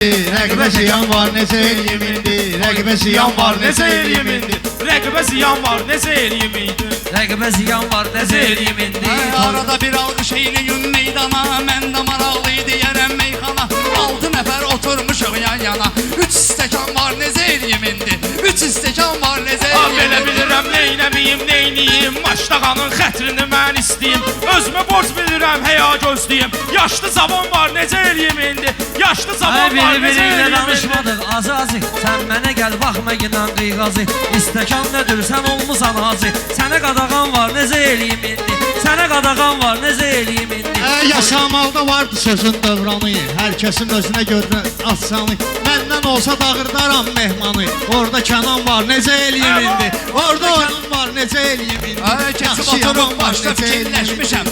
Rəqibə ziyan var, necə eləyim indi? Rəqibə ziyan var, necə eləyim indi? Rəqibə ziyan var, necə eləyim indi? Rəqibə ziyan var, necə eləyim indi? Arada bir alqış eyləyin meydana, mən də maraqlı deyərəm meyxana. 6 nəfər oturmuşuq yan yana, 3 stəkan var, necə eləyim indi? 3 stəkan var, necə eləyim indi? Belə bilirəm, neynəmiyim, neyniyim? Maştağanın xətrini mən istəyim. Özümə borc bilirəm, həya gözləyim. Yaşlı zavan var, necə eləyim indi? Yaşlı zavan var, necə eləyim indi? Danışmadıq azı-azı, sən mənə gəl baxma ginən qıyğazı. İstəkan nədir, sən olmusan hacı. Sənə qadağan var, necə eləyim indi? Sənə qadağan var, necə eləyim indi? Yaşamalda vardı sözün dövranı, hər kəsin özünə görə aslanı. Məndən olsa dağırdaram mehmanı, orada Kənan var, necə eləyim indi? Orada oyun var, necə eləyim indi? Keçib oturub başda fikirləşmişəm.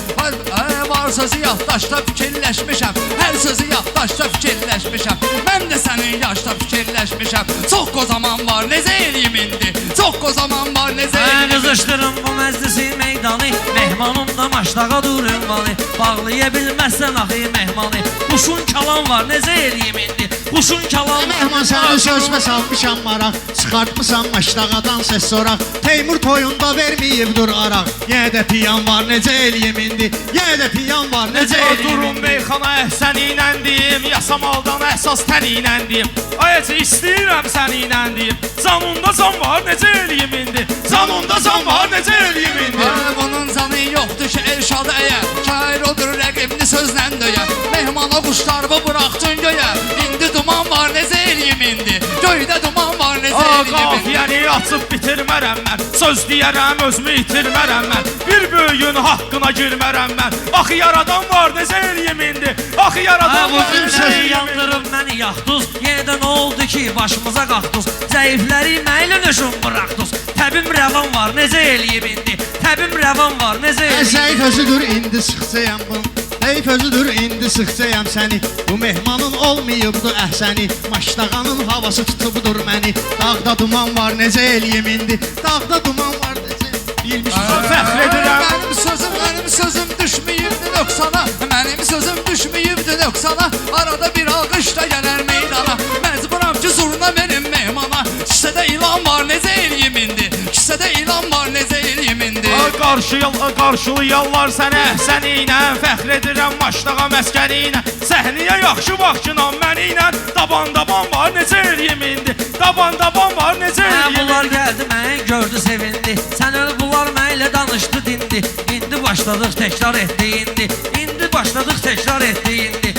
Var sözü yaddaşda fikirləşmişəm. Hər sözü yaddaşda fikirləşmişəm. Mən də sənin yaşda fikirləşmişəm. Çox qozaman var, necə eləyim indi? Çox qozaman var, necə eləyim indi? Qızışdırın bu məclisi meydanı, mehmanım da maşdağa durunmalı. Bağlaya bilməzsən axı mehmanı. Quşun kalan var, necə eləyim indi? Quşun kalan var. Mehman səni sözmə salmışam maraq, çıxartmışam maşdağadan səs soraq. Teymur toyunda verməyibdur araq. Yenə də piyan var, necə eləyim indi? Yenə də piyan var, necə eləyim indi? Durum meyxana əhsən inəndiyim, yasamaldan əsas tən inəndiyim. Ayəcə istəyirəm səni inəndiyim. Canunda can var, necə eləyim indi? Canunda can var, necə eləyim indi? Bunun canı yoxdur ki, Elşad əyə. Şair odur rəqibini sözlə döyə. Mehmana quşlarımı buraxdın göyə. İndi duman var, necə eləyim indi? Göydə duman var, necə eləyim indi? Qafiyəni açıb bitirmərəm mən. Söz deyərəm, özümü itirmərəm mən. Bir böyüyün haqqına girmərəm mən. Axı yaradan var, necə eləyim indi? Axı yaradan var, Bu necə sözü eləyim indi? yandırıb məni yaxdız. Yenə nə oldu ki, başımıza qalxdız. Zəifləri məylə nöşün bıraxdız. Təbim rəvan var, necə eləyim indi? Təbim rəvan var, necə eləyim indi? Zəif özüdür, indi sıxsayam bunu. Zəif özüdür, indi sıxsayam səni. Bu mehmanın olmayıbdı əhsəni. Maşdağanın havası tutubdur məni. Dağda duman var, necə eləyim indi? Dağda duman var, necə bilmişəm. Fəxr edirəm. Mənim sözüm düşməyibdi nöqsana. Mənim sözüm düşməyibdi nöqsana. Arada bir alqış da gələr meydana. Məcburam ki, zurna verim mehmana. Kisədə ilan var, necə eləyim indi? Kisədə ilan var, necə eləyim indi? Qarşılayarlar sənə əhsəni ilə. Fəxr edirəm maşdağa məskəni ilə. Səhniyə yaxşı baxçınan məni ilə. Daban var, necə eləyim indi? Daban var, necə eləyim indi? Bunlar gəldi mən gördü sevindi. Sən öl bunlar mənlə danışdı dindi. İndi başladıq təkrar etdi indi. İndi başladıq təkrar etdi indi.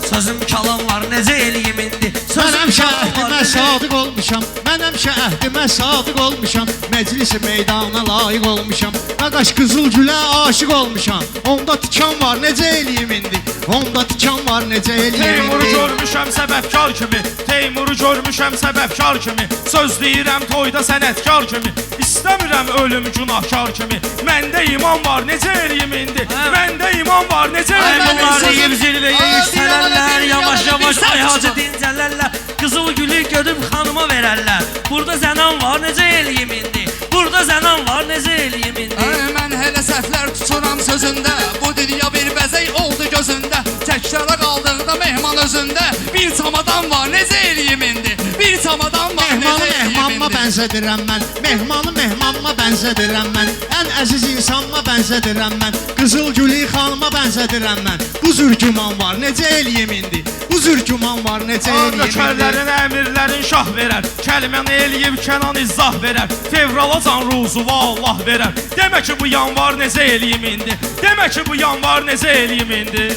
Sözüm kalan var, necə eləyim indi? Mənəm şəhdimə sadiq olmuşam. Mənəm şəhdimə sadiq olmuşam. Məclis-i meydana layiq olmuşam. Qaqaş qızıl gülə aşiq olmuşam. Onda tikan var, necə eləyim indi? Onda tikan var, necə eləyim Teymuru indi? görmüşəm səbəbkar kimi. Teymuru görmüşəm səbəbkar kimi. Söz deyirəm toyda sənətkar kimi. İstəmirəm ölüm günahkar kimi. Məndə iman var, necə eləyim indi? Məndə iman var, necə eləyim indi? Bunlar yiyib zirvəyə yüksələrlər. Yavaş-yavaş ayacı dincələrlər. Qızıl gülü gödüb xanıma verərlər. Burada zənan var, necə eləyim indi? Burada zənan var, necə eləyim indi? Mən hələ səhvlər tuturam sözündə. Bu dünya bir bəzək oldu gözündə. Təklara qaldıqda mehman özündə. Bir çamadan var, necə eləyim indi? Bir çamadan var, necə Mehmanı eləyim mehmanıma indi? bənzədirəm mən. Mehmanı mehmanıma bənzədirəm mən. Ən əziz insanıma bənzədirəm mən. Qızıl gülü xanıma bənzədirəm mən. Bu zürgüman var, necə eləyim indi? Bu zürgüman var, necə eləyim indi? Nökərlərin, əmirlərin şah verər. Kəlməni eləyib Kənan izzah verər. Fevralacan ruzuva Allah verər. Demə ki bu yan var, necə eləyim indi? Demə ki bu yan var, necə eləyim indi?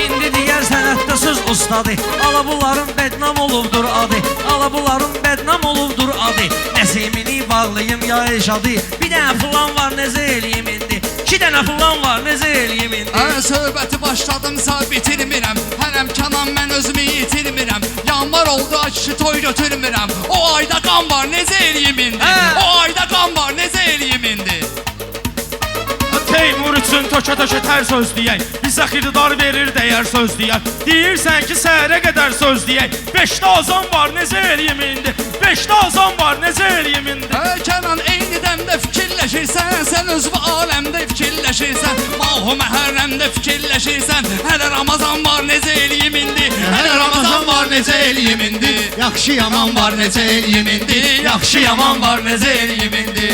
İndi digər sənətdə söz ustadı. Ala bunların bədnam olubdur adı. Ala bunların bədnam olubdur adı. Nəsimini bağlayım ya Elşadı. Bir dənə filan var, necə eləyim indi? 2 dənə filan var, necə eləyim indi? Söhbəti başladımsa bitirmirəm. Hərəm Kənan, mən özümü itirmirəm. Yanvar oldu açı toy götürmürəm. O ayda qan var, necə eləyim indi? O ayda qan var, necə eləyim indi? Teymur üçün tökə-tökə tər söz deyək. Bizə xiridar verir dəyər söz deyək. Deyirsən ki səhərə qədər söz deyək. 5-də azan var, necə eləyim indi? 5-də azam var, necə eləyim indi? Kənan eyni dəmdə fikirləşirsən, sən özü aləmdə fikirləşirsən, Mahu məhərrəmdə fikirləşirsən, hələ Ramazan var, necə eləyim indi? Hələ Ramazan var, necə eləyim indi? Yaxşı yaman var, necə eləyim indi? Yaxşı yaman var, necə eləyim indi?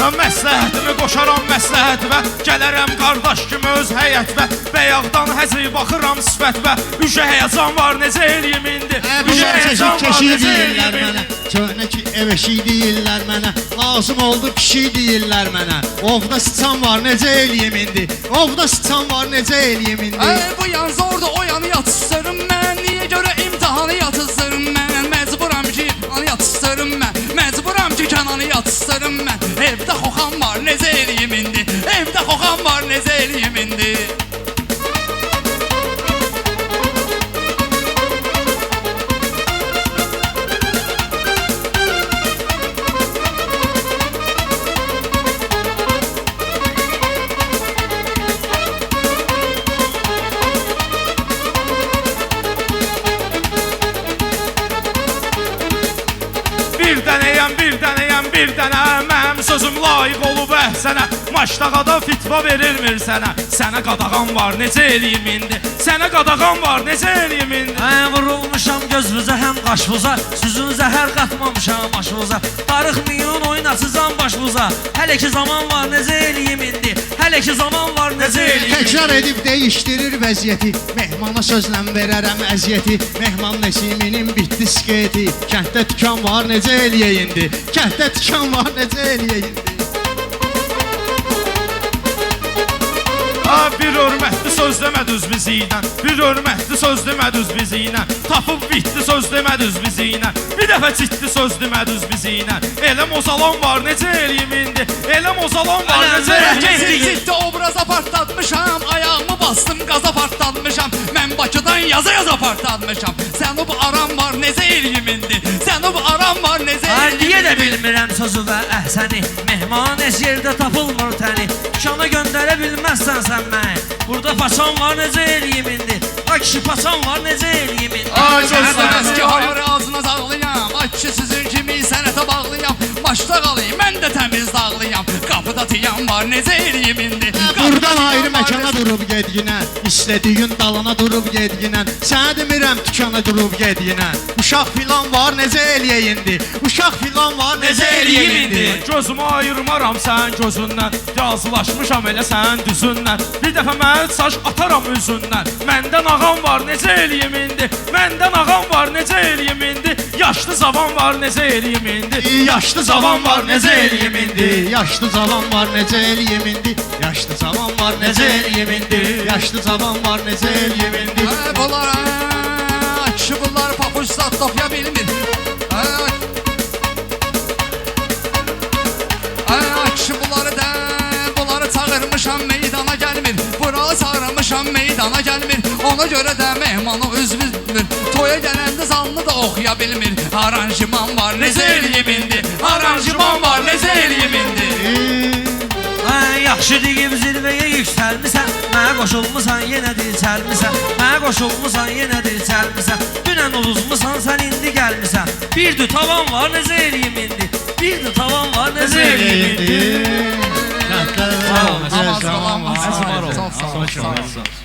Mən məsləhətimi qoşaram məsləhətvə, gələrəm qardaş kimi öz həyətvə, bəyaqdan həzi baxıram sifətvə, Üşə həyəcan var, necə eləyim indi? Üşə həyəcan var, Keşi necə deyirlər eləyim mənə, indi? köhnə ki ev eşiyi deyirlər mənə, lazım oldu pişik deyirlər mənə, ovda sıçan var, necə eləyim indi? Ovda sıçan var, necə eləyim indi? Bu yan zordu, o yanı yatıstırım mən, niyə görə imtihanı yatıstırım mən? Məcburam ki, anı yatıstırım mən, məcburam ki, Kənanı yatıstırım mən. Evdə xoxam var, necə eləyim indi? Evdə xoxam var, necə eləyim indi? Bir dənə mənim sözüm layiq olub əhsənə, Maşdağada fitva verilmir sənə, sənə qadağan var, necə eləyim indi? Sənə qadağan var, necə eləyim indi? Vurulmuşam gözünüzə həm qaşınıza, Süzün zəhər qatmamışam aşınıza, Darıxmayın oynatacam başınıza, Hələ ki zaman var, necə eləyim indi? Hələ ki zaman var, necə eləyim indi? Təkrar edib dəyişdirir vəziyyəti, Mehmana sözlə verərəm əziyyəti, Mehman Nəsiminin bitdi sketi, Kənddə tükan var, necə eləyək indi? Kənddə tükan var, necə eləyək indi? Bir hörmətli söz demədüz biziylə, bir hörmətli söz demədüz biziylə, tapıb bitdi söz demədüz biziylə, bir dəfə ciddi söz demədüz biziylə, elə mozalan var, necə eləyim indi? Elə mozalan var, necə eləyim indi? Ciddi obraza partlatmışam, ayağımı bastım, qaza partlatmışam, mən Bakıdan yaza partlatmışam, sən o bu aram var, necə eləyim indi? Sən o bu aram var, necə eləyim indi? Deyə də bilmirəm sözü və əhsəni, Mehman heç yerdə tapılmır təni, Şana göndərə bilməzsən sən məni, Burada paçan var, necə eləyim indi? Ay kişi paçan var, necə eləyim indi? Ay gözləməz ki, hayır ağzına zağlayam, Ay kişi sizin kimi sənətə bağlıyam, Maşda qalayım, mən də təmiz dağlıyam, Qapıda tiyan var, necə eləyim indi? Buradan ayrı məkana durub gedginə, İstədiyin dalana durub gedginə, Sənə demirəm tükana durub gedginə, Uşaq filan var, necə eləyək indi? Uşaq filan var, necə eləyək indi? Gözümü ayırmaram sənin gözündən, Yazılaşmışam elə sənin düzündən, Bir dəfə məni saç ataram üzündən, Məndən ağam var, necə eləyim indi? Məndən ağam var, necə eləyim indi? Yaşlı zavan var, necə eləyim indi? Yaşlı zavan var, necə eləyim indi? Yaşlı zavan var, necə eləyim indi? Yaşlı zavan var, necə eləyim indi? Yaşlı zavan var, necə eləyim indi? Bunlar, kişi bunlar papuç zat toxuya bilmir. Kişi bunları çağırmışam, meydana gəlmir. Buralı çağırmışam, meydana gəlmir. Ona görə də mehmanı üzvüdür. Toya gələndə zanlı da oxuya bilmir. Aranjiman var, necə eləyim indi? Aranjiman var, necə eləyim indi? Yaxşı deyib zirvəyə yüksəlmisən, Mənə qoşulmusan, yenə dirçəlmisən, Mənə qoşulmusan, yenə dirçəlmisən, Dünən uduzmusan, sən indi gəlmisən, Bir dü tavan var, necə eləyim indi? Bir dü tavan var, necə eləyim indi? Namaz qalan var. Sağ ol.